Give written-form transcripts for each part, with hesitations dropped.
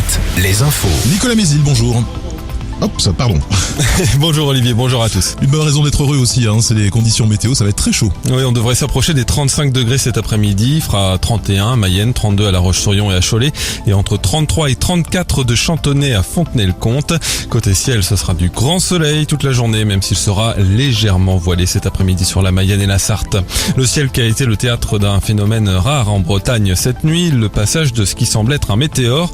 Alouette, les infos. Nicolas Mézil, bonjour. Pardon. Bonjour Olivier, bonjour à tous. Une bonne raison d'être heureux aussi, c'est les conditions météo, ça va être très chaud. Oui, on devrait s'approcher des 35 degrés cet après-midi. Il fera 31 à Mayenne, 32 à La Roche-sur-Yon et à Cholet, et entre 33 et 34 de Chantonnay à Fontenay-le-Comte. Côté ciel, ce sera du grand soleil toute la journée, même s'il sera légèrement voilé cet après-midi sur la Mayenne et la Sarthe. Le ciel qui a été le théâtre d'un phénomène rare en Bretagne cette nuit, le passage de ce qui semble être un météore.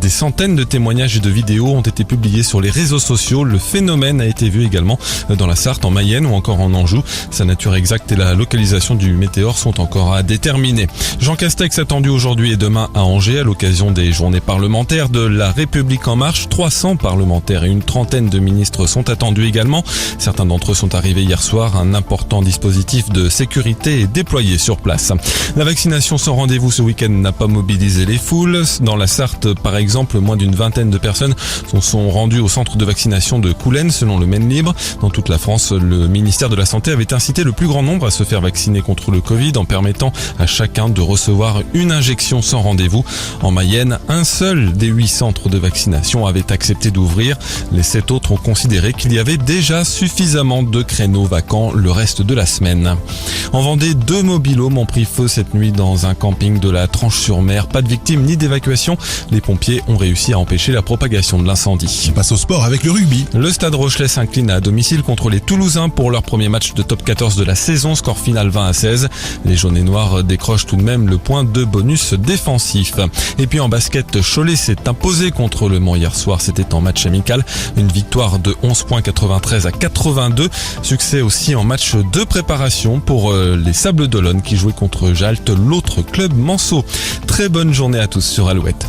Des centaines de témoignages et de vidéos ont été publiés sur les réseaux sociaux. Le phénomène a été vu également dans la Sarthe, en Mayenne ou encore en Anjou. Sa nature exacte et la localisation du météore sont encore à déterminer. Jean Castex attendu aujourd'hui et demain à Angers à l'occasion des journées parlementaires de La République en marche. 300 parlementaires et une trentaine de ministres sont attendus également. Certains d'entre eux sont arrivés hier soir. Un important dispositif de sécurité est déployé sur place. La vaccination sans rendez-vous ce week-end n'a pas mobilisé les foules. Dans la Sarthe, par exemple, moins d'une vingtaine de personnes sont rendues au centre de vaccination de Coulennes, selon le Maine Libre. Dans toute la France, le ministère de la Santé avait incité le plus grand nombre à se faire vacciner contre le Covid en permettant à chacun de recevoir une injection sans rendez-vous. En Mayenne, un seul des 8 centres de vaccination avait accepté d'ouvrir. Les 7 autres ont considéré qu'il y avait déjà suffisamment de créneaux vacants le reste de la semaine. En Vendée, 2 mobil-homes ont pris feu cette nuit dans un camping de la Tranche-sur-Mer. Pas de victimes ni d'évacuation. Les pompiers ont réussi à empêcher la propagation de l'incendie. On passe au sport avec le rugby. Le Stade Rochelais s'incline à domicile contre les Toulousains pour leur premier match de top 14 de la saison, score final 20-16. Les jaunes et noirs décrochent tout de même le point de bonus défensif. Et puis en basket, Cholet s'est imposé contre Le Mans hier soir, c'était en match amical. Une victoire de 11 points 93 à 82. Succès aussi en match de préparation pour les Sables d'Olonne qui jouaient contre Jaltes, l'autre club manceau. Très bonne journée à tous sur Alouette.